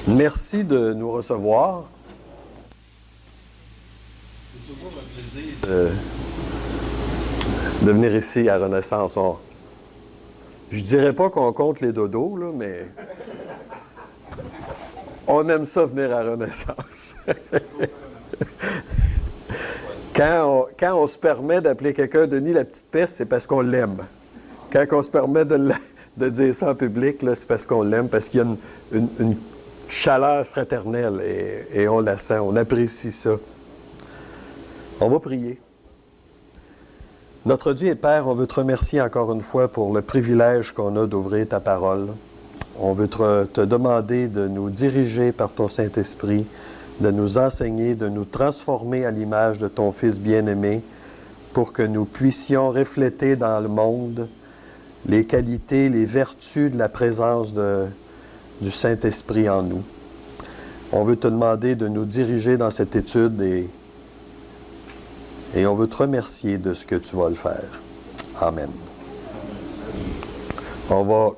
Merci de nous recevoir. C'est toujours un plaisir de venir ici à Renaissance. Je dirais pas qu'on compte les dodos, là, mais on aime ça venir à Renaissance. Quand on se permet d'appeler quelqu'un Denis la petite peste, c'est parce qu'on l'aime. Quand on se permet de dire ça en public, là, c'est parce qu'on l'aime, parce qu'il y a une chaleur fraternelle et on la sent, on apprécie ça. On va prier. Notre Dieu et Père, on veut te remercier encore une fois pour le privilège qu'on a d'ouvrir ta parole. On veut te demander de nous diriger par ton Saint-Esprit, de nous enseigner, de nous transformer à l'image de ton Fils bien-aimé pour que nous puissions refléter dans le monde les qualités, les vertus de la présence du Saint-Esprit en nous. On veut te demander de nous diriger dans cette étude et on veut te remercier de ce que tu vas le faire. Amen. On va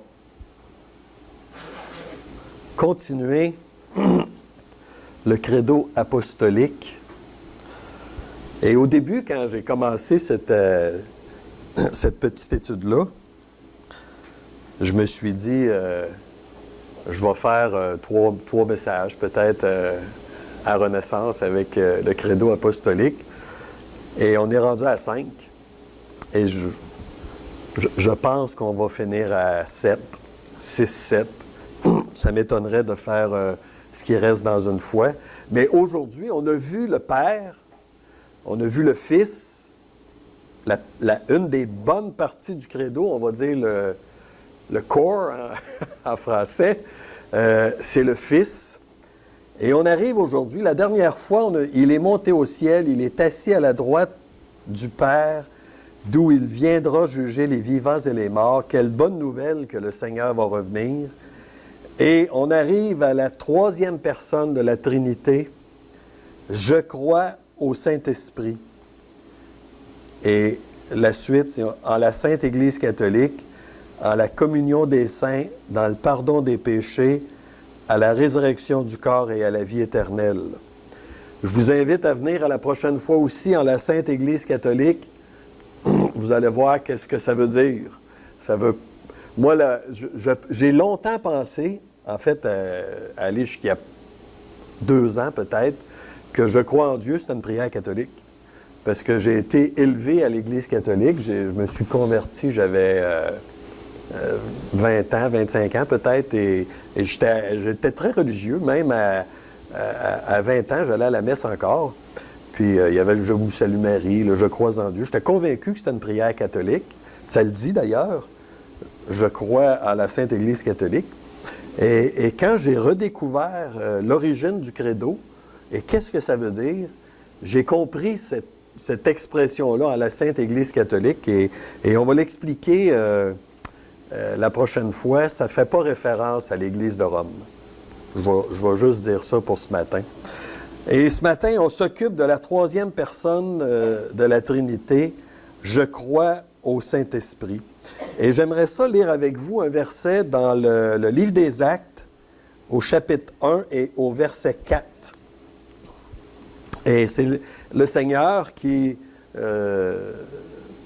continuer le credo apostolique. Et au début, quand j'ai commencé cette petite étude-là, je me suis dit, je vais faire trois messages, peut-être à Renaissance avec le credo apostolique. Et on est rendu à 5. Et je pense qu'on va finir à 7, 6, 7. Ça m'étonnerait de faire ce qui reste dans une fois. Mais aujourd'hui, on a vu le Père, on a vu le Fils, une des bonnes parties du credo, on va dire le corps en français, c'est le Fils. Et on arrive aujourd'hui, la dernière fois, il est monté au ciel, il est assis à la droite du Père, d'où il viendra juger les vivants et les morts. Quelle bonne nouvelle que le Seigneur va revenir. Et on arrive à la troisième personne de la Trinité. Je crois au Saint-Esprit. Et la suite, c'est en la Sainte Église catholique, en la communion des saints, dans le pardon des péchés, à la résurrection du corps et à la vie éternelle. Je vous invite à venir à la prochaine fois aussi en la Sainte Église catholique. Vous allez voir qu'est-ce que ça veut dire. Moi, j'ai longtemps pensé, en fait, à aller jusqu'à 2 ans peut-être, que je crois en Dieu, c'est une prière catholique. Parce que j'ai été élevé à l'Église catholique. Je me suis converti, j'avais 20 ans, 25 ans peut-être, et j'étais très religieux, même à 20 ans, j'allais à la messe encore. Puis il y avait le « Je vous salue Marie », le « Je crois en Dieu ». J'étais convaincu que c'était une prière catholique. Ça le dit d'ailleurs. Je crois à la Sainte Église catholique. Et quand j'ai redécouvert l'origine du credo, et qu'est-ce que ça veut dire, j'ai compris cette expression-là à la Sainte Église catholique, et on va l'expliquer la prochaine fois. Ça ne fait pas référence à l'Église de Rome. Je vais juste dire ça pour ce matin. Et ce matin, on s'occupe de la troisième personne de la Trinité. Je crois au Saint-Esprit. Et j'aimerais ça lire avec vous un verset dans le livre des Actes, au chapitre 1 et au verset 4. Et c'est le Seigneur qui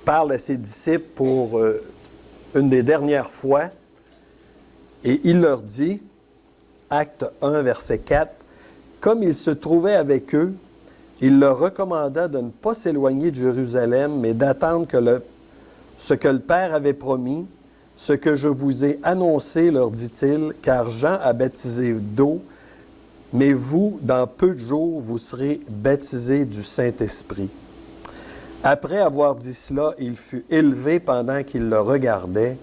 parle à ses disciples pour une des dernières fois. Et il leur dit, Acte 1, verset 4, « Comme il se trouvait avec eux, il leur recommanda de ne pas s'éloigner de Jérusalem, mais d'attendre ce que le Père avait promis, ce que je vous ai annoncé, leur dit-il, car Jean a baptisé d'eau, mais vous, dans peu de jours, vous serez baptisés du Saint-Esprit. » Après avoir dit cela, il fut élevé pendant qu'ils le regardaient,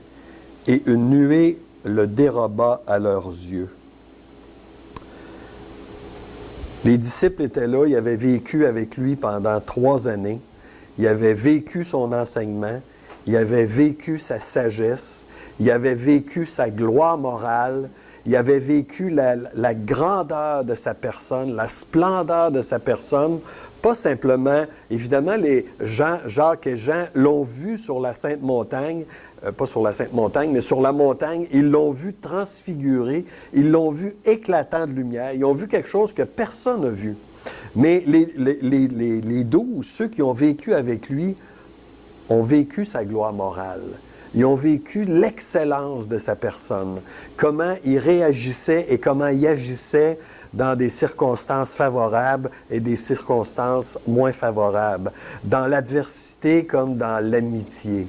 et une nuée le déroba à leurs yeux. Les disciples étaient là, ils avaient vécu avec lui pendant 3 années, ils avaient vécu son enseignement, ils avaient vécu sa sagesse, ils avaient vécu sa gloire morale, il avait vécu la grandeur de sa personne, la splendeur de sa personne, pas simplement, évidemment, Jacques et Jean l'ont vu sur la Sainte Montagne, pas sur la Sainte Montagne, mais sur la montagne, ils l'ont vu transfiguré, ils l'ont vu éclatant de lumière, ils ont vu quelque chose que personne n'a vu. Mais les 12, ceux qui ont vécu avec lui, ont vécu sa gloire morale. Ils ont vécu l'excellence de sa personne, comment il réagissait et comment il agissait dans des circonstances favorables et des circonstances moins favorables, dans l'adversité comme dans l'amitié.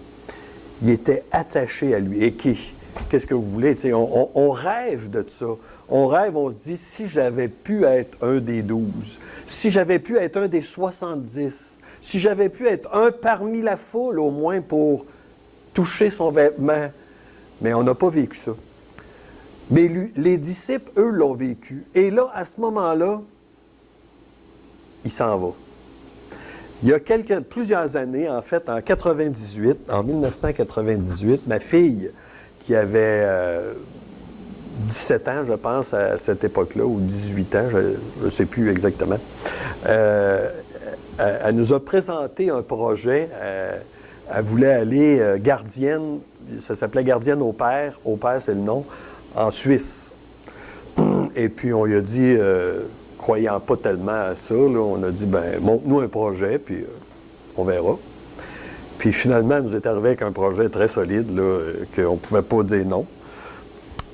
Il était attaché à lui. Et qu'est-ce que vous voulez? On rêve de ça. On rêve, on se dit, si j'avais pu être un des 12, si j'avais pu être un des 70, si j'avais pu être un parmi la foule au moins pour toucher son vêtement. Mais on n'a pas vécu ça. Mais les disciples, eux, l'ont vécu. Et là, à ce moment-là, il s'en va. Il y a plusieurs années, en fait, en 1998, ma fille, qui avait 17 ans, je pense, à cette époque-là, ou 18 ans, je ne sais plus exactement, elle nous a présenté un projet. Elle voulait aller gardienne, ça s'appelait gardienne au père c'est le nom, en Suisse. Et puis on lui a dit, croyant pas tellement à ça, là, on a dit, montre-nous un projet, puis on verra. Puis finalement, elle nous est arrivé avec un projet très solide, là, qu'on ne pouvait pas dire non.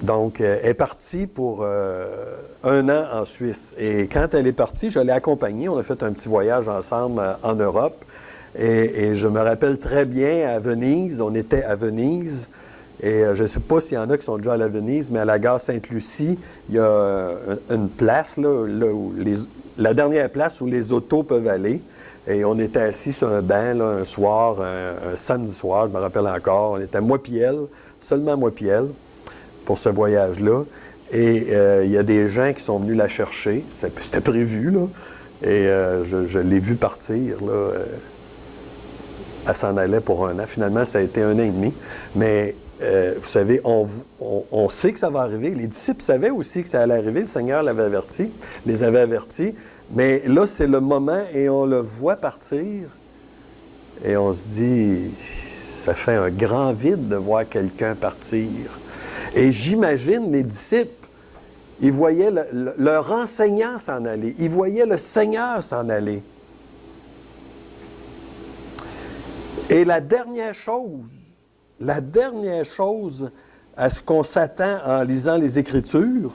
Donc, elle est partie pour 1 an en Suisse. Et quand elle est partie, je l'ai accompagnée. On a fait un petit voyage ensemble en Europe. Et je me rappelle très bien à Venise. On était à Venise. Et je ne sais pas s'il y en a qui sont déjà allés à Venise, mais à la gare Sainte-Lucie, il y a une place, là où la dernière place où les autos peuvent aller. Et on était assis sur un banc, là, un soir, un samedi soir, je me rappelle encore. On était moi puis elle, seulement moi puis elle, pour ce voyage-là. Et il y a des gens qui sont venus la chercher. C'était prévu, là. Et je l'ai vu partir, là. Elle s'en allait pour 1 an. Finalement, ça a été 1 an et demi. Mais, vous savez, on sait que ça va arriver. Les disciples savaient aussi que ça allait arriver. Le Seigneur les avait avertis. Mais là, c'est le moment et on le voit partir. Et on se dit, ça fait un grand vide de voir quelqu'un partir. Et j'imagine les disciples, ils voyaient leur enseignant s'en aller. Ils voyaient le Seigneur s'en aller. Et la dernière chose à ce qu'on s'attend en lisant les Écritures,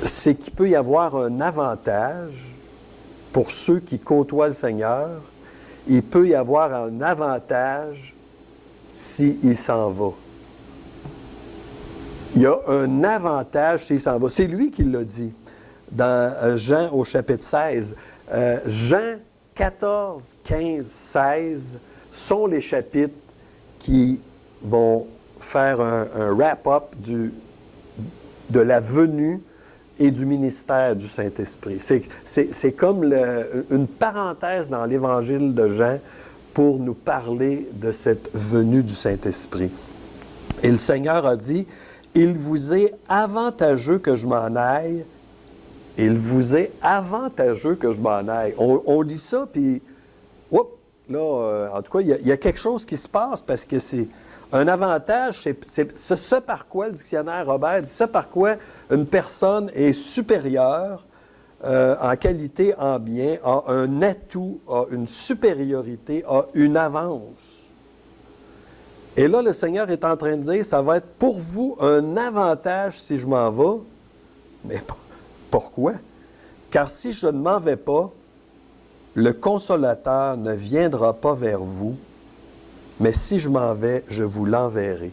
c'est qu'il peut y avoir un avantage pour ceux qui côtoient le Seigneur. Il peut y avoir un avantage s'il s'en va. Il y a un avantage s'il s'en va. C'est lui qui l'a dit dans Jean au chapitre 16. Jean 14, 15, 16 sont les chapitres qui vont faire un wrap-up de la venue et du ministère du Saint-Esprit. C'est comme une parenthèse dans l'Évangile de Jean pour nous parler de cette venue du Saint-Esprit. Et le Seigneur a dit, « Il vous est avantageux que je m'en aille. Il vous est avantageux que je m'en aille. » On lit ça, puis, là, en tout cas, il y a quelque chose qui se passe parce que c'est un avantage, c'est ce par quoi le dictionnaire Robert dit, ce par quoi une personne est supérieure en qualité, en bien, a un atout, a une supériorité, a une avance. Et là, le Seigneur est en train de dire, ça va être pour vous un avantage si je m'en vais. Mais pourquoi? Car si je ne m'en vais pas, le Consolateur ne viendra pas vers vous, mais si je m'en vais, je vous l'enverrai.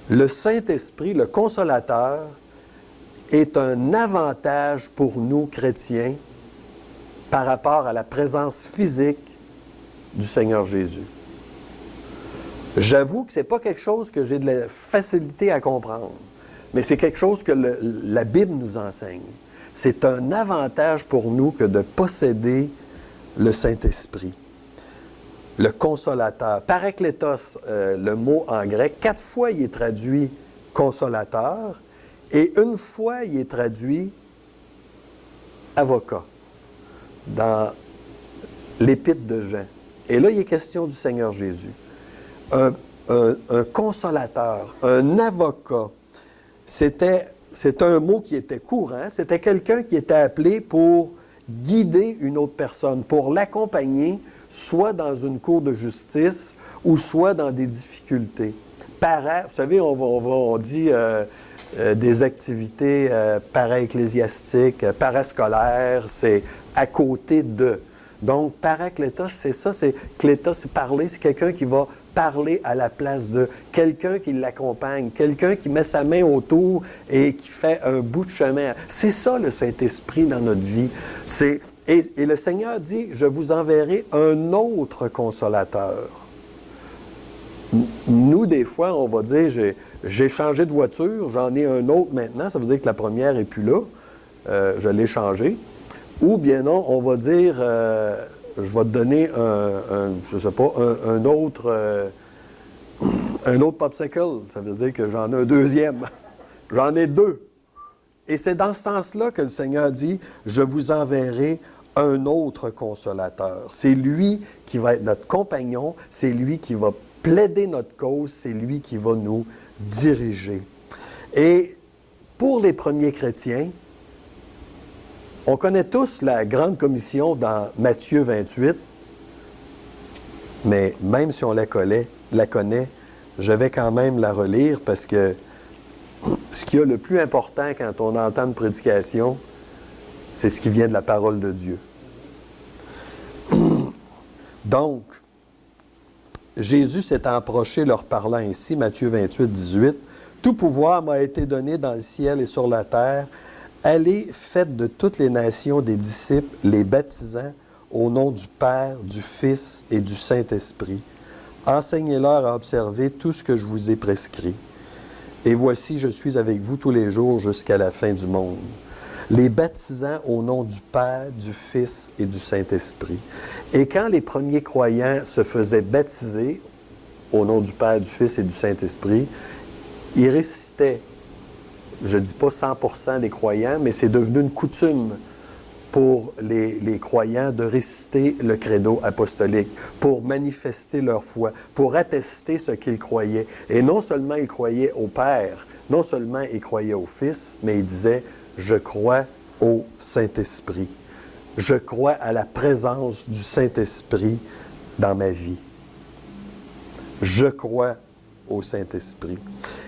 Le Saint-Esprit, le Consolateur, est un avantage pour nous, chrétiens, par rapport à la présence physique du Seigneur Jésus. J'avoue que ce n'est pas quelque chose que j'ai de la facilité à comprendre, mais c'est quelque chose que la Bible nous enseigne. C'est un avantage pour nous que de posséder le Saint-Esprit. le consolateur. Parakletos, le mot en grec, 4 fois il est traduit consolateur et une fois il est traduit avocat dans l'épître de Jean. Et là, il est question du Seigneur Jésus. Un consolateur, un avocat. C'est un mot qui était courant. C'était quelqu'un qui était appelé pour guider une autre personne, pour l'accompagner, soit dans une cour de justice ou soit dans des difficultés. Vous savez, on dit des activités para-ecclésiastiques, parascolaires, c'est à côté de. Donc, parakletos, c'est ça, kletos, c'est parler, c'est quelqu'un qui va parler à la place de, quelqu'un qui l'accompagne, quelqu'un qui met sa main autour et qui fait un bout de chemin. C'est ça le Saint-Esprit dans notre vie. Et le Seigneur dit, je vous enverrai un autre consolateur. Nous, des fois, on va dire, j'ai changé de voiture, j'en ai un autre maintenant, ça veut dire que la première n'est plus là, je l'ai changée. Ou bien non, on va dire, je vais te donner un autre popsicle. Ça veut dire que j'en ai un deuxième. J'en ai 2. Et c'est dans ce sens-là que le Seigneur dit, je vous enverrai un autre consolateur. C'est lui qui va être notre compagnon, c'est lui qui va plaider notre cause, c'est lui qui va nous diriger. Et pour les premiers chrétiens, on connaît tous la grande commission dans Matthieu 28, mais même si on la connaît, je vais quand même la relire parce que ce qui est le plus important quand on entend une prédication, c'est ce qui vient de la parole de Dieu. Donc, Jésus s'est approché leur parlant ainsi, Matthieu 28, 18, « Tout pouvoir m'a été donné dans le ciel et sur la terre. Allez, faites de toutes les nations des disciples, les baptisant au nom du Père, du Fils et du Saint-Esprit. Enseignez-leur à observer tout ce que je vous ai prescrit. Et voici, je suis avec vous tous les jours jusqu'à la fin du monde. » Les baptisant au nom du Père, du Fils et du Saint-Esprit. Et quand les premiers croyants se faisaient baptiser au nom du Père, du Fils et du Saint-Esprit, ils récitaient. Je ne dis pas 100% des croyants, mais c'est devenu une coutume pour les croyants de réciter le credo apostolique, pour manifester leur foi, pour attester ce qu'ils croyaient. Et non seulement ils croyaient au Père, non seulement ils croyaient au Fils, mais ils disaient « Je crois au Saint-Esprit. Je crois à la présence du Saint-Esprit dans ma vie. Je crois au Saint-Esprit. »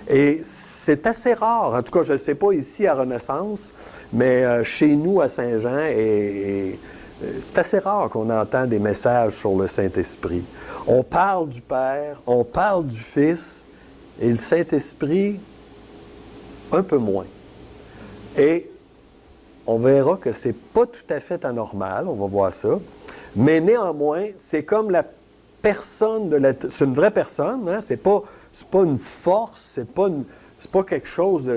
Et c'est assez rare, en tout cas, je ne sais pas ici à Renaissance, mais chez nous à Saint-Jean, c'est assez rare qu'on entend des messages sur le Saint-Esprit. On parle du Père, on parle du Fils, et le Saint-Esprit, un peu moins. Et on verra que ce n'est pas tout à fait anormal, on va voir ça, mais néanmoins, c'est comme la personne c'est une vraie personne, hein? C'est pas une force, c'est pas quelque chose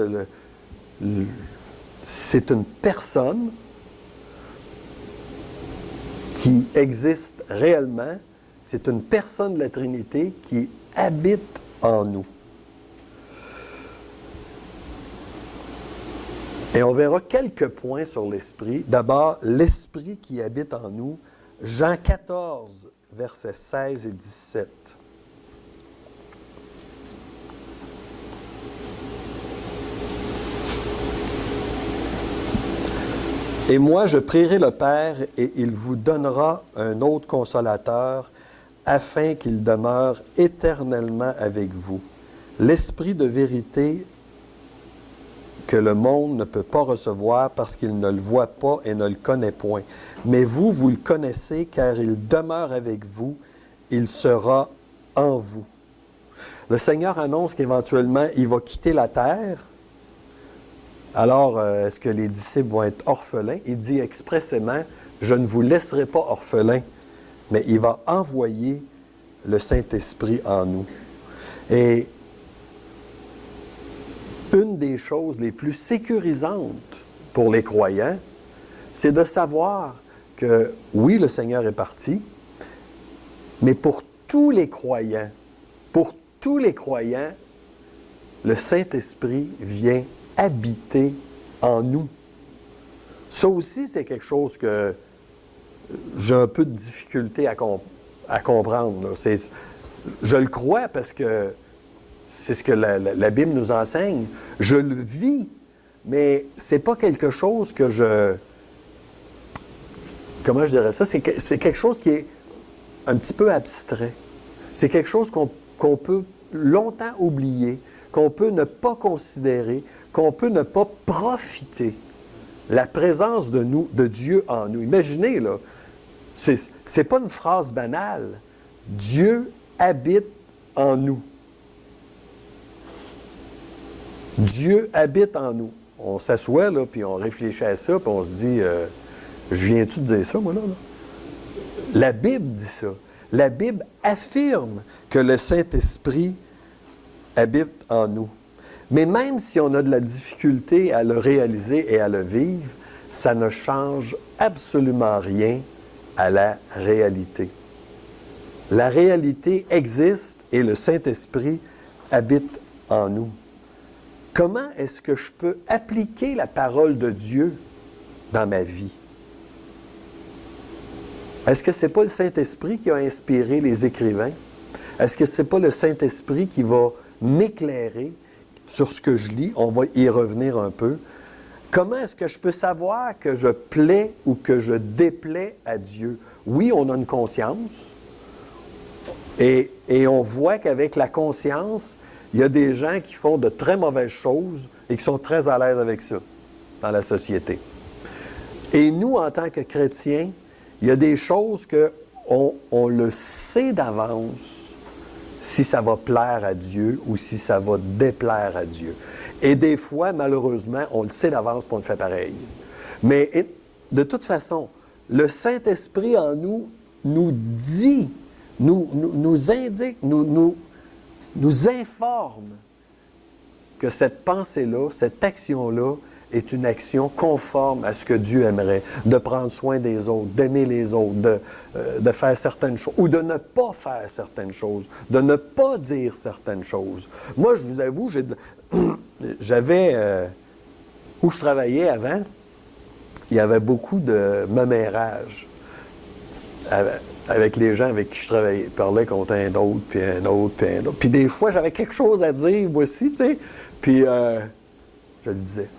c'est une personne qui existe réellement. C'est une personne de la Trinité qui habite en nous. Et on verra quelques points sur l'Esprit. D'abord, l'Esprit qui habite en nous. Jean 14, versets 16 et 17. « Et moi, je prierai le Père, et il vous donnera un autre consolateur, afin qu'il demeure éternellement avec vous. L'Esprit de vérité que le monde ne peut pas recevoir parce qu'il ne le voit pas et ne le connaît point. Mais vous, vous le connaissez, car il demeure avec vous, il sera en vous. » Le Seigneur annonce qu'éventuellement, il va quitter la terre. Alors, est-ce que les disciples vont être orphelins? Il dit expressément, « Je ne vous laisserai pas orphelins, mais il va envoyer le Saint-Esprit en nous. » Et une des choses les plus sécurisantes pour les croyants, c'est de savoir que, oui, le Seigneur est parti, Mais pour tous les croyants, le Saint-Esprit vient habiter en nous. Ça aussi, c'est quelque chose que j'ai un peu de difficulté à comprendre. Je le crois parce que c'est ce que la Bible nous enseigne. Je le vis, mais c'est pas quelque chose que je... Comment je dirais ça? C'est quelque chose qui est un petit peu abstrait. C'est quelque chose qu'on peut longtemps oublier, qu'on peut ne pas considérer, qu'on peut ne pas profiter. La présence de Dieu en nous. Imaginez, là, c'est pas une phrase banale. Dieu habite en nous. Dieu habite en nous. On s'assoit, là, puis on réfléchit à ça, puis on se dit, je viens-tu de dire ça, moi, là? La Bible dit ça. La Bible affirme que le Saint-Esprit habite en nous. Mais même si on a de la difficulté à le réaliser et à le vivre, ça ne change absolument rien à la réalité. La réalité existe et le Saint-Esprit habite en nous. Comment est-ce que je peux appliquer la parole de Dieu dans ma vie? Est-ce que ce n'est pas le Saint-Esprit qui a inspiré les écrivains? Est-ce que ce n'est pas le Saint-Esprit qui va m'éclairer sur ce que je lis? On va y revenir un peu. Comment est-ce que je peux savoir que je plais ou que je déplais à Dieu? Oui, on a une conscience. Et on voit qu'avec la conscience, il y a des gens qui font de très mauvaises choses et qui sont très à l'aise avec ça dans la société. Et nous, en tant que chrétiens, il y a des choses qu'on le sait d'avance si ça va plaire à Dieu ou si ça va déplaire à Dieu. Et des fois, malheureusement, on le sait d'avance et on le fait pareil. Mais de toute façon, le Saint-Esprit en nous nous dit, nous indique, nous informe que cette pensée-là, cette action-là, est une action conforme à ce que Dieu aimerait, de prendre soin des autres, d'aimer les autres, de faire certaines choses, ou de ne pas faire certaines choses, de ne pas dire certaines choses. Moi, je vous avoue, j'avais, où je travaillais avant, il y avait beaucoup de mémérage avec les gens avec qui je travaillais. Je parlais contre un autre, puis un autre, puis un autre. Puis des fois, j'avais quelque chose à dire, moi aussi, tu sais, puis je le disais.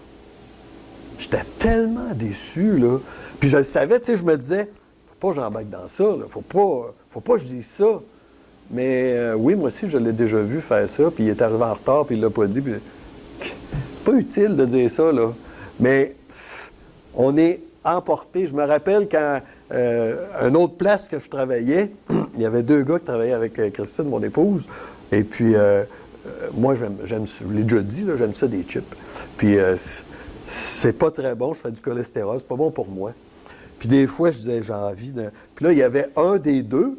J'étais tellement déçu, là. Puis je le savais, tu sais, je me disais, faut pas que j'embarque dans ça, là. Faut pas que je dise ça. Mais oui, moi aussi, je l'ai déjà vu faire ça, puis il est arrivé en retard, puis il l'a pas dit. Puis... Pas utile de dire ça, là. Mais on est emporté. Je me rappelle quand, une autre place que je travaillais, il y avait 2 gars qui travaillaient avec Christine, mon épouse, et puis moi, j'aime je l'ai déjà dit, là, j'aime ça des chips. Puis c'est pas très bon, je fais du cholestérol, c'est pas bon pour moi. Puis des fois, je disais, j'ai envie de... Puis là, il y avait un des deux,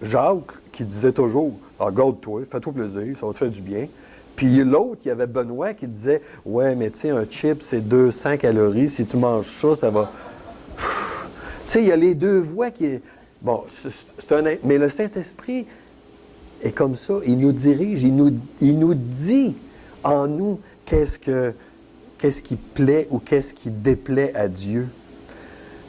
Jacques, qui disait toujours, « Ah, garde-toi, fais-toi plaisir, ça va te faire du bien. » Puis l'autre, il y avait Benoît qui disait, « Ouais, mais tu sais, un chip, c'est 200 calories, si tu manges ça, ça va... » Tu sais, il y a les deux voix qui... Bon, mais le Saint-Esprit est comme ça, il nous dirige, il nous dit en nous qu'est-ce qui plaît ou qu'est-ce qui déplaît à Dieu.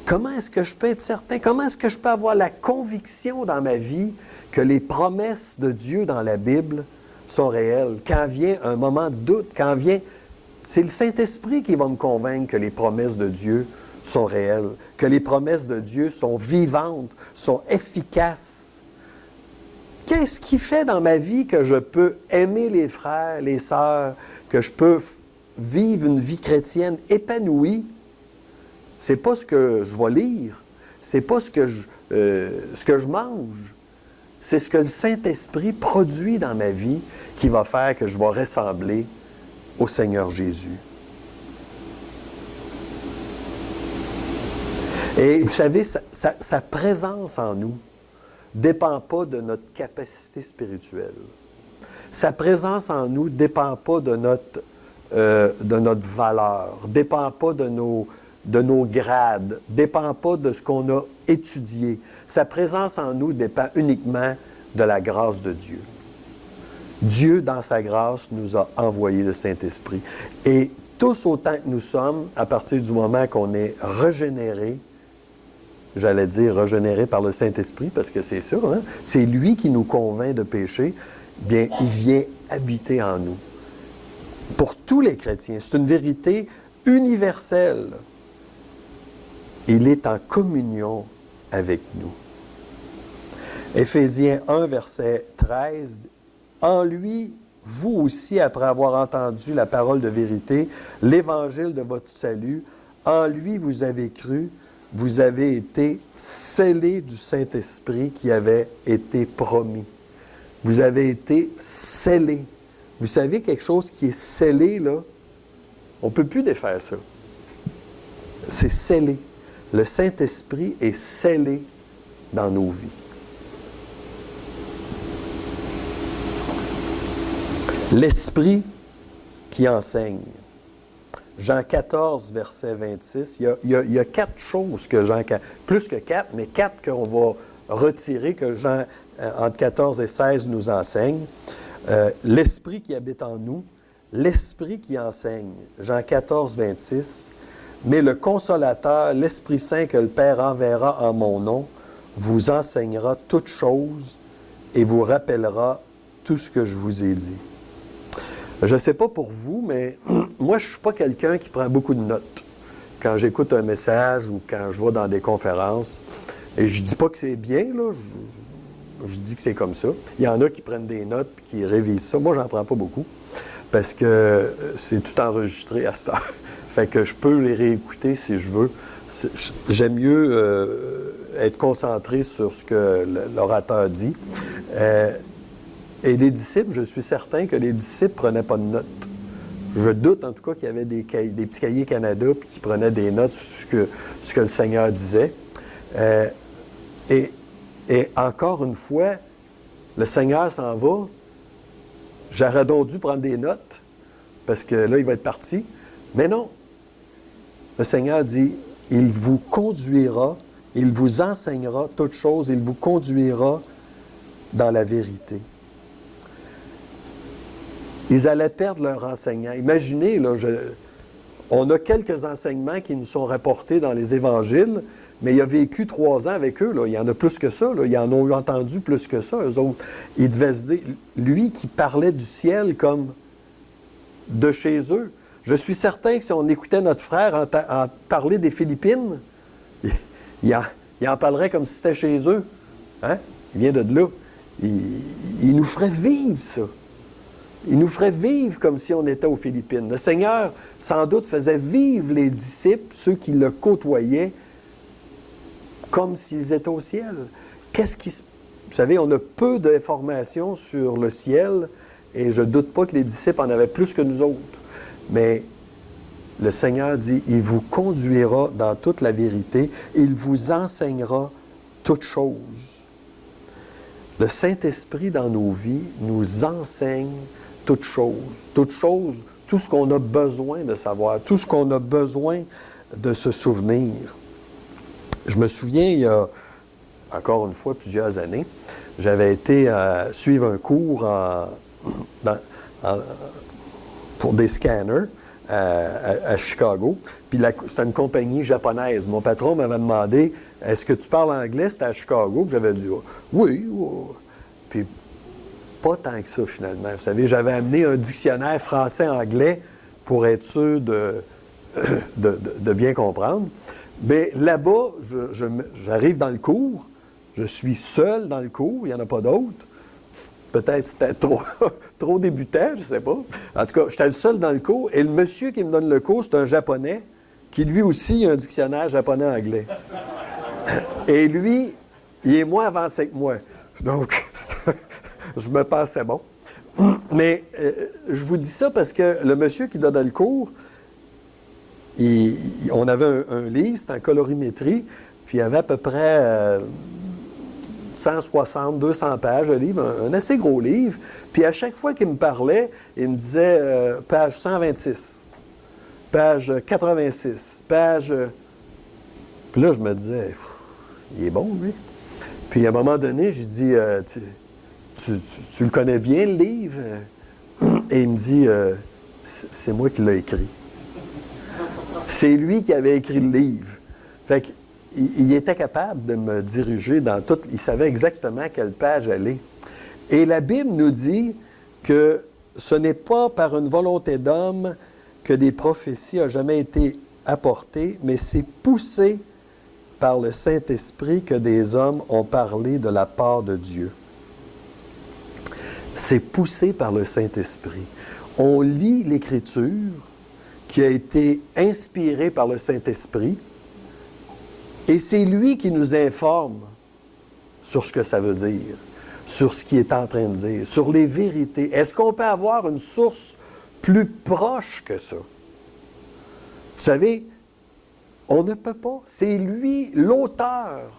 Comment est-ce que je peux être certain? Comment est-ce que je peux avoir la conviction dans ma vie que les promesses de Dieu dans la Bible sont réelles? Quand vient un moment de doute, c'est le Saint-Esprit qui va me convaincre que les promesses de Dieu sont réelles, que les promesses de Dieu sont vivantes, sont efficaces. Qu'est-ce qui fait dans ma vie que je peux aimer les frères, les sœurs, que je peux vivre une vie chrétienne épanouie? C'est pas ce que je vais lire, c'est pas ce que je mange. C'est ce que le Saint-Esprit produit dans ma vie qui va faire que je vais ressembler au Seigneur Jésus. Et vous savez, sa présence en nous ne dépend pas de notre capacité spirituelle. Sa présence en nous ne dépend pas de notre valeur, ne dépend pas de nos grades, ne dépend pas de ce qu'on a étudiée. Sa présence en nous dépend uniquement de la grâce de Dieu. Dieu, dans sa grâce, nous a envoyé le Saint-Esprit. Et tous autant que nous sommes, à partir du moment qu'on est régénérés, j'allais dire régénérés par le Saint-Esprit, parce que c'est ça, hein? C'est lui qui nous convainc de péché, bien, il vient habiter en nous. Pour tous les chrétiens, c'est une vérité universelle. Il est en communion avec nous. Éphésiens 1, verset 13, « En lui, vous aussi, après avoir entendu la parole de vérité, l'évangile de votre salut, en lui vous avez cru, vous avez été scellés du Saint-Esprit qui avait été promis. » Vous avez été scellés. Vous savez, quelque chose qui est scellé, là, on ne peut plus défaire ça. C'est scellé. Le Saint-Esprit est scellé dans nos vies. L'Esprit qui enseigne. Jean 14, verset 26. Il y a 4 choses que Jean... Plus que 4, mais 4 qu'on va retirer, que Jean, entre 14 et 16, nous enseigne. L'Esprit qui habite en nous. L'Esprit qui enseigne. Jean 14, 26. Mais le Consolateur, l'Esprit Saint que le Père enverra en mon nom, vous enseignera toutes choses et vous rappellera tout ce que je vous ai dit. Je ne sais pas pour vous, mais moi, je ne suis pas quelqu'un qui prend beaucoup de notes quand j'écoute un message ou quand je vais dans des conférences. Et je ne dis pas que c'est bien, là. Je dis que c'est comme ça. Il y en a qui prennent des notes et qui révisent ça. Moi, j'en prends pas beaucoup parce que c'est tout enregistré à cette heure. Fait que je peux les réécouter si je veux. J'aime mieux être concentré sur ce que l'orateur dit. Et les disciples, je suis certain que les disciples ne prenaient pas de notes. Je doute en tout cas qu'il y avait des petits cahiers Canada puis qu'ils prenaient des notes sur ce que le Seigneur disait. Et encore une fois, le Seigneur s'en va. J'aurais donc dû prendre des notes parce que là, il va être parti. Mais non. Le Seigneur dit, il vous conduira, il vous enseignera toutes choses, il vous conduira dans la vérité. Ils allaient perdre leur enseignant. Imaginez, là, on a quelques enseignements qui nous sont rapportés dans les évangiles, mais il a vécu 3 ans avec eux. Là. Il y en a plus que ça. Là. Ils en ont entendu plus que ça, eux autres. Ils devaient se dire, lui qui parlait du ciel comme de chez eux. Je suis certain que si on écoutait notre frère en parler des Philippines, il en parlerait comme si c'était chez eux. Hein? Il vient de là. Il nous ferait vivre ça. Il nous ferait vivre comme si on était aux Philippines. Le Seigneur, sans doute, faisait vivre les disciples, ceux qui le côtoyaient, comme s'ils étaient au ciel. Vous savez, on a peu d'informations sur le ciel, et je ne doute pas que les disciples en avaient plus que nous autres. Mais le Seigneur dit, il vous conduira dans toute la vérité, il vous enseignera toutes choses. Le Saint-Esprit dans nos vies nous enseigne toutes choses, tout ce qu'on a besoin de savoir, tout ce qu'on a besoin de se souvenir. Je me souviens, il y a encore une fois plusieurs années, j'avais été suivre un cours pour des scanners à Chicago. Puis c'était une compagnie japonaise. Mon patron m'avait demandé, « Est-ce que tu parles anglais? » C'était à Chicago. Puis j'avais dit, « Oui. » Puis pas tant que ça, finalement. Vous savez, j'avais amené un dictionnaire français-anglais pour être sûr de bien comprendre. Mais là-bas, j'arrive dans le cours, je suis seul dans le cours, il n'y en a pas d'autres. Peut-être c'était trop débutant, je ne sais pas. En tout cas, j'étais le seul dans le cours, et le monsieur qui me donne le cours, c'est un Japonais, qui lui aussi a un dictionnaire japonais-anglais. Et lui, il est moins avancé que moi. Donc, je me pensais bon. Mais je vous dis ça parce que le monsieur qui donnait le cours, on avait un livre, c'était en colorimétrie, puis il y avait à peu près 160, 200 pages de livre, un assez gros livre. Puis à chaque fois qu'il me parlait, il me disait page 126, page 86, page... Puis là, je me disais, il est bon, lui. Puis à un moment donné, j'ai dit, tu le connais bien, le livre? Et il me dit, c'est moi qui l'ai écrit. C'est lui qui avait écrit le livre. Fait qu'il était capable de me diriger dans tout. Il savait exactement à quelle page aller. Et la Bible nous dit que ce n'est pas par une volonté d'homme que des prophéties n'ont jamais été apportées, mais c'est poussé par le Saint-Esprit que des hommes ont parlé de la part de Dieu. C'est poussé par le Saint-Esprit. On lit l'Écriture qui a été inspirée par le Saint-Esprit et c'est lui qui nous informe sur ce que ça veut dire, sur ce qu'il est en train de dire, sur les vérités. Est-ce qu'on peut avoir une source plus proche que ça? Vous savez, on ne peut pas. C'est lui l'auteur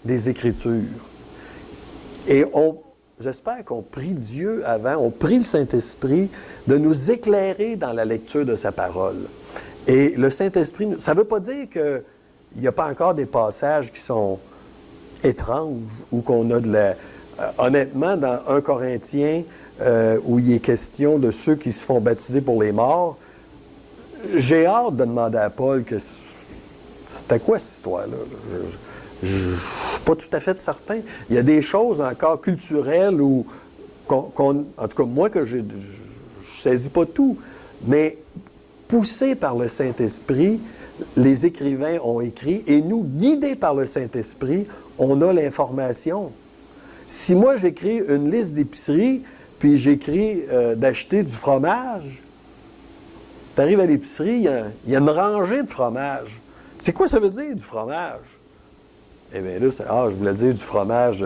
des Écritures. Et j'espère qu'on prie Dieu avant, on prie le Saint-Esprit de nous éclairer dans la lecture de sa parole. Et le Saint-Esprit, ça ne veut pas dire qu'il n'y a pas encore des passages qui sont étranges ou qu'on a de la... honnêtement, dans 1 Corinthiens, où il est question de ceux qui se font baptiser pour les morts, j'ai hâte de demander à Paul que c'était quoi cette histoire-là? Je ne suis pas tout à fait certain. Il y a des choses encore culturelles où, en tout cas, moi, que je ne saisis pas tout, mais poussés par le Saint-Esprit, les écrivains ont écrit, et nous, guidés par le Saint-Esprit, on a l'information. Si moi, j'écris une liste d'épicerie, puis j'écris d'acheter du fromage, tu arrives à l'épicerie, il y a une rangée de fromage. C'est quoi ça veut dire, du fromage? Eh bien là, je voulais dire du fromage,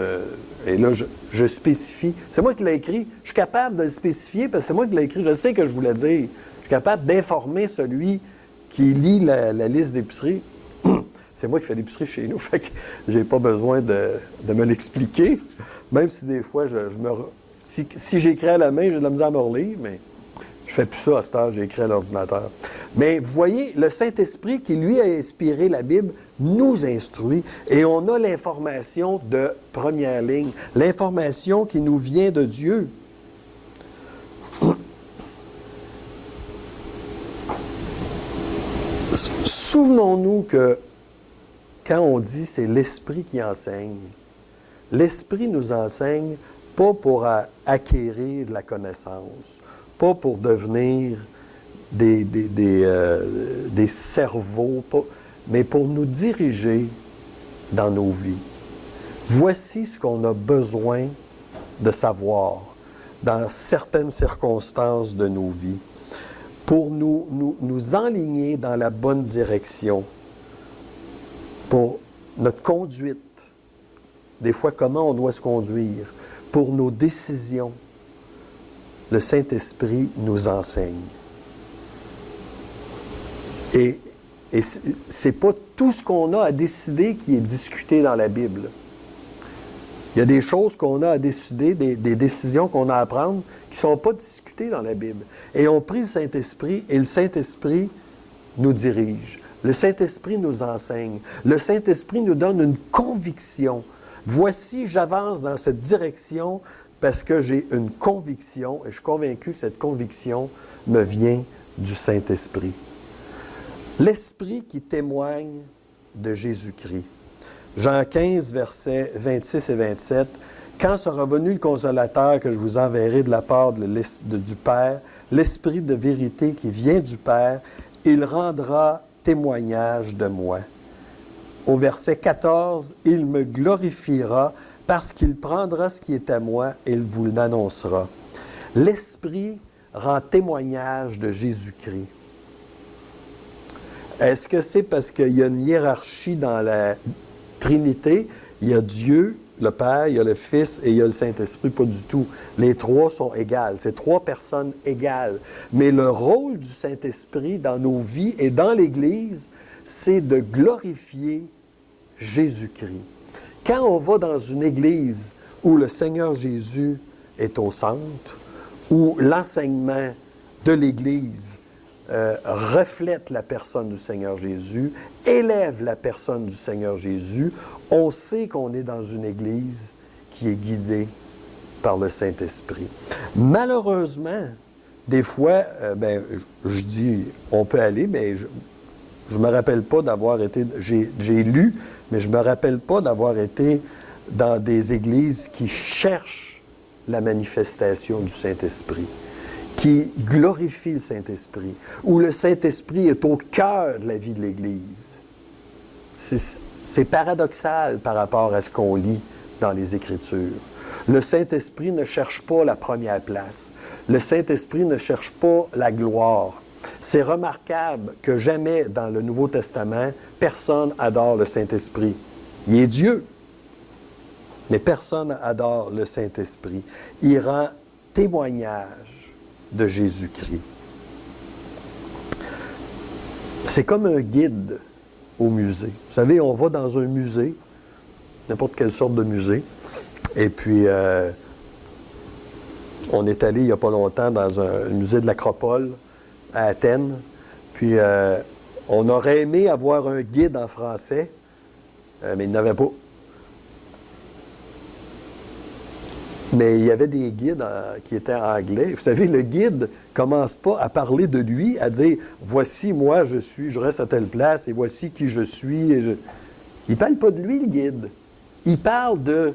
et là, je spécifie. C'est moi qui l'ai écrit. Je suis capable de le spécifier parce que c'est moi qui l'ai écrit. Je sais que je voulais dire. Je suis capable d'informer celui qui lit la liste d'épicerie. C'est moi qui fais l'épicerie chez nous, fait que j'ai pas besoin de me l'expliquer. Même si des fois, si j'écris à la main, j'ai de la misère à me relire, mais je fais plus ça à cette heure, j'ai écrit à l'ordinateur. Mais vous voyez, le Saint-Esprit qui, lui, a inspiré la Bible, nous instruit et on a l'information de première ligne, l'information qui nous vient de Dieu. Souvenons-nous que quand on dit c'est l'Esprit qui enseigne, l'Esprit nous enseigne pas pour acquérir de la connaissance, pas pour devenir des cerveaux, mais pour nous diriger dans nos vies. Voici ce qu'on a besoin de savoir dans certaines circonstances de nos vies, pour nous enligner dans la bonne direction, pour notre conduite, des fois comment on doit se conduire, pour nos décisions. Le Saint-Esprit nous enseigne. Et ce n'est pas tout ce qu'on a à décider qui est discuté dans la Bible. Il y a des choses qu'on a à décider, des décisions qu'on a à prendre qui ne sont pas discutées dans la Bible. Et on prie le Saint-Esprit et le Saint-Esprit nous dirige. Le Saint-Esprit nous enseigne. Le Saint-Esprit nous donne une conviction. Voici, j'avance dans cette direction parce que j'ai une conviction et je suis convaincu que cette conviction me vient du Saint-Esprit. L'Esprit qui témoigne de Jésus-Christ. Jean 15, versets 26 et 27. « Quand sera venu le Consolateur que je vous enverrai de la part du Père, l'Esprit de vérité qui vient du Père, il rendra témoignage de moi. » Au verset 14, « Il me glorifiera parce qu'il prendra ce qui est à moi et il vous l'annoncera. » L'Esprit rend témoignage de Jésus-Christ. Est-ce que c'est parce qu'il y a une hiérarchie dans la Trinité? Il y a Dieu, le Père, il y a le Fils et il y a le Saint-Esprit? Pas du tout. Les trois sont égales. C'est trois personnes égales. Mais le rôle du Saint-Esprit dans nos vies et dans l'Église, c'est de glorifier Jésus-Christ. Quand on va dans une église où le Seigneur Jésus est au centre, où l'enseignement de l'Église reflète la personne du Seigneur Jésus, élève la personne du Seigneur Jésus, on sait qu'on est dans une Église qui est guidée par le Saint-Esprit. Malheureusement, des fois, je dis, on peut aller, mais je ne me rappelle pas d'avoir été, j'ai lu, mais je ne me rappelle pas d'avoir été dans des églises qui cherchent la manifestation du Saint-Esprit, qui glorifient le Saint-Esprit, où le Saint-Esprit est au cœur de la vie de l'Église. C'est paradoxal par rapport à ce qu'on lit dans les Écritures. Le Saint-Esprit ne cherche pas la première place. Le Saint-Esprit ne cherche pas la gloire. C'est remarquable que jamais dans le Nouveau Testament, personne adore le Saint-Esprit. Il est Dieu, mais personne adore le Saint-Esprit. Il rend témoignage de Jésus-Christ. C'est comme un guide au musée. Vous savez, on va dans un musée, n'importe quelle sorte de musée, et puis on est allé il n'y a pas longtemps dans un musée de l'Acropole à Athènes, puis on aurait aimé avoir un guide en français, mais il n'avait pas. Mais il y avait des guides qui étaient anglais. Vous savez, le guide ne commence pas à parler de lui, à dire « Voici, moi, je reste à telle place, et voici qui je suis. » Il ne parle pas de lui, le guide. Il parle de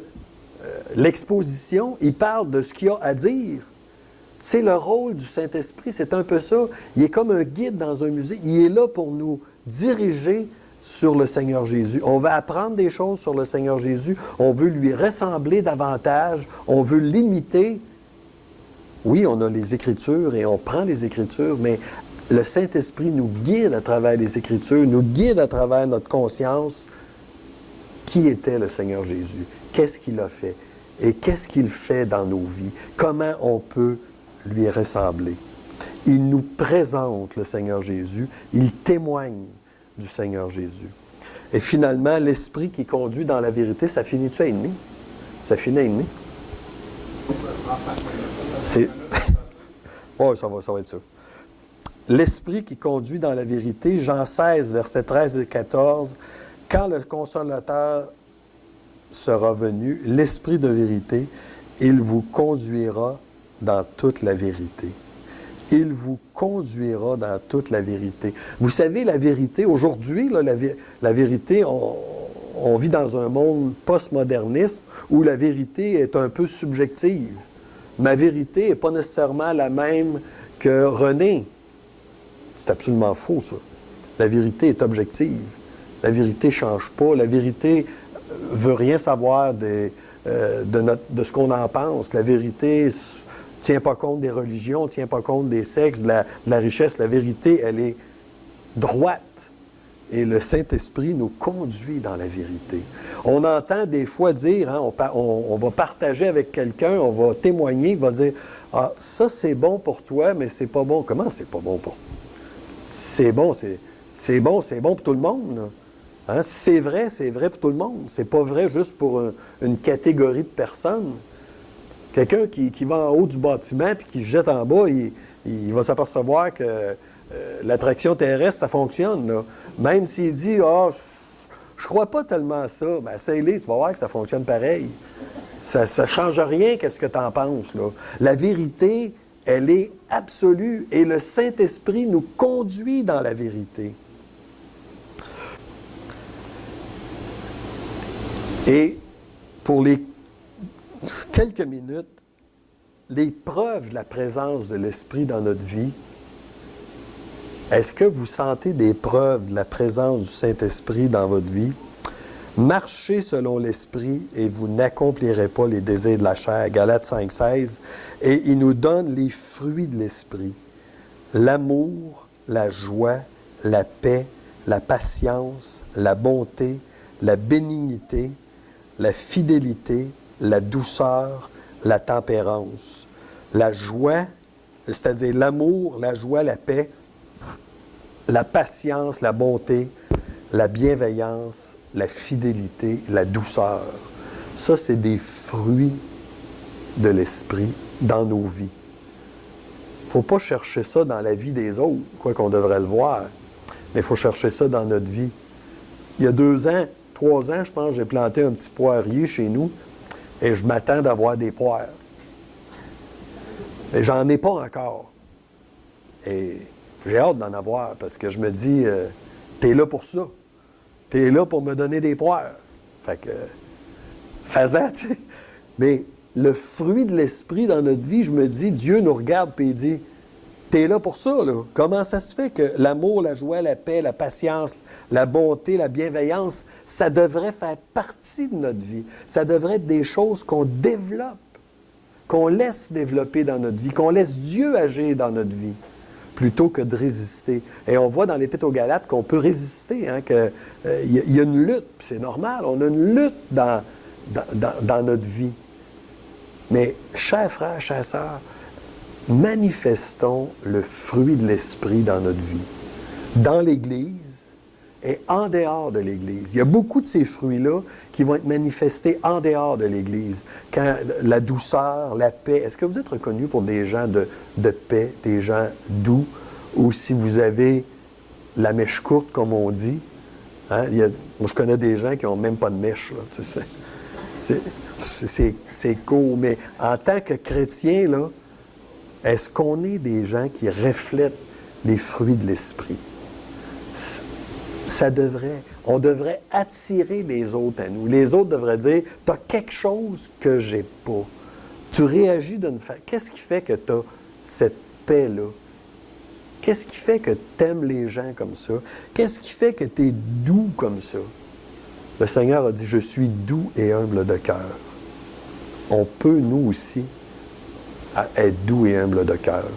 l'exposition, il parle de ce qu'il a à dire. C'est le rôle du Saint-Esprit, c'est un peu ça. Il est comme un guide dans un musée. Il est là pour nous diriger sur le Seigneur Jésus. On va apprendre des choses sur le Seigneur Jésus. On veut lui ressembler davantage. On veut l'imiter. Oui, on a les Écritures et on prend les Écritures, mais le Saint-Esprit nous guide à travers les Écritures, nous guide à travers notre conscience. Qui était le Seigneur Jésus? Qu'est-ce qu'il a fait? Et qu'est-ce qu'il fait dans nos vies? Comment on peut lui ressembler? Il nous présente le Seigneur Jésus. Il témoigne du Seigneur Jésus. Et finalement, l'Esprit qui conduit dans la vérité, ça finit-tu à ennemi? Ça finit à ennemi? Oui, ça va être ça. L'Esprit qui conduit dans la vérité, Jean 16, versets 13 et 14, « Quand le Consolateur sera venu, l'Esprit de vérité, il vous conduira dans toute la vérité. » Il vous conduira dans toute la vérité. Vous savez, la vérité, aujourd'hui, là, la vérité, on vit dans un monde postmoderniste où la vérité est un peu subjective. Ma vérité n'est pas nécessairement la même que René. C'est absolument faux, ça. La vérité est objective. La vérité ne change pas. La vérité ne veut rien savoir de ce qu'on en pense. La vérité ne tient pas compte des religions, ne tient pas compte des sexes, de la richesse. La vérité, elle est droite. Et le Saint-Esprit nous conduit dans la vérité. On entend des fois dire, hein, on va partager avec quelqu'un, on va témoigner, il va dire « Ah, ça c'est bon pour toi, mais c'est pas bon. » Comment c'est pas bon pour toi? C'est bon pour tout le monde, là. Hein? C'est vrai pour tout le monde. C'est pas vrai juste pour une catégorie de personnes. Quelqu'un qui va en haut du bâtiment et qui se jette en bas, il va s'apercevoir que l'attraction terrestre, ça fonctionne, là. Même s'il dit « Ah, je crois pas tellement à ça », bien, essaye-le, tu vas voir que ça fonctionne pareil. Ça ne change rien qu'est-ce que tu en penses, là. La vérité, elle est absolue et le Saint-Esprit nous conduit dans la vérité. Et pour les quelques minutes, les preuves de la présence de l'Esprit dans notre vie, est-ce que vous sentez des preuves de la présence du Saint-Esprit dans votre vie? Marchez selon l'Esprit et vous n'accomplirez pas les désirs de la chair. Galates 5,16. Et il nous donne les fruits de l'Esprit. L'amour, la joie, la paix, la patience, la bonté, la bénignité, la fidélité, la douceur, la tempérance. La joie, c'est-à-dire l'amour, la joie, la paix, la patience, la bonté, la bienveillance, la fidélité, la douceur. Ça, c'est des fruits de l'Esprit dans nos vies. ne faut pas chercher ça dans la vie des autres, quoi qu'on devrait le voir, mais il faut chercher ça dans notre vie. Il y a 2 ans, 3 ans, je pense, j'ai planté un petit poirier chez nous et je m'attends d'avoir des poires. Mais j'en ai pas encore. Et j'ai hâte d'en avoir parce que je me dis, t'es là pour ça. T'es là pour me donner des poires. Fait que, fais-en, tu sais. Mais le fruit de l'esprit dans notre vie, je me dis, Dieu nous regarde et il dit, t'es là pour ça, là. Comment ça se fait que l'amour, la joie, la paix, la patience, la bonté, la bienveillance, ça devrait faire partie de notre vie. Ça devrait être des choses qu'on développe, qu'on laisse développer dans notre vie, qu'on laisse Dieu agir dans notre vie, plutôt que de résister. Et on voit dans l'Épître aux Galates qu'on peut résister, hein, qu'il y a une lutte, puis c'est normal, on a une lutte dans notre vie. Mais, chers frères, chères sœurs, manifestons le fruit de l'Esprit dans notre vie, dans l'Église et en dehors de l'Église. Il y a beaucoup de ces fruits-là qui vont être manifestés en dehors de l'Église. Quand la douceur, la paix, est-ce que vous êtes reconnus pour des gens de paix, des gens doux, ou si vous avez la mèche courte, comme on dit? Hein? Moi, je connais des gens qui n'ont même pas de mèche, là, tu sais. C'est court, mais en tant que chrétien, là, est-ce qu'on est des gens qui reflètent les fruits de l'Esprit? On devrait attirer les autres à nous. Les autres devraient dire, tu as quelque chose que j'ai pas. Tu réagis d'une façon. Qu'est-ce qui fait que tu as cette paix-là? Qu'est-ce qui fait que tu aimes les gens comme ça? Qu'est-ce qui fait que tu es doux comme ça? Le Seigneur a dit, je suis doux et humble de cœur. On peut, nous aussi, être doux et humble de cœur.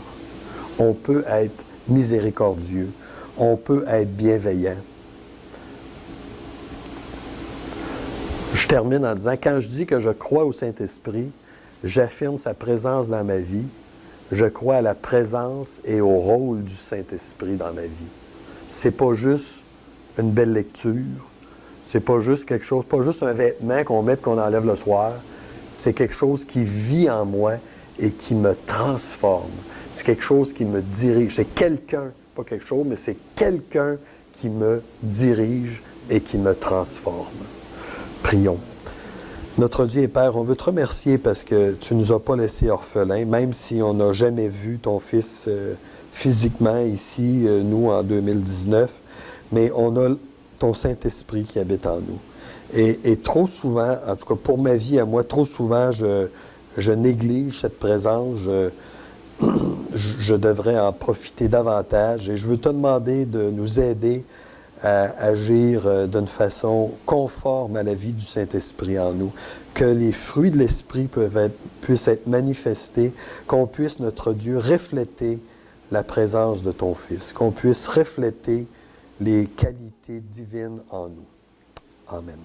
On peut être miséricordieux. On peut être bienveillant. Je termine en disant, quand je dis que je crois au Saint-Esprit, j'affirme sa présence dans ma vie. Je crois à la présence et au rôle du Saint-Esprit dans ma vie. C'est pas juste une belle lecture. C'est pas juste quelque chose, pas juste un vêtement qu'on met et qu'on enlève le soir. C'est quelque chose qui vit en moi et qui me transforme. C'est quelque chose qui me dirige. C'est quelqu'un, pas quelque chose, mais c'est quelqu'un qui me dirige et qui me transforme. Prions. Notre Dieu et Père, on veut te remercier parce que tu ne nous as pas laissés orphelins, même si on n'a jamais vu ton Fils physiquement ici, nous, en 2019, mais on a ton Saint-Esprit qui habite en nous. Et trop souvent, en tout cas pour ma vie à moi, trop souvent, je néglige cette présence. Je devrais en profiter davantage. Et je veux te demander de nous aider à agir d'une façon conforme à la vie du Saint-Esprit en nous. Que les fruits de l'Esprit puissent être manifestés, qu'on puisse, notre Dieu, refléter la présence de ton Fils, qu'on puisse refléter les qualités divines en nous. Amen.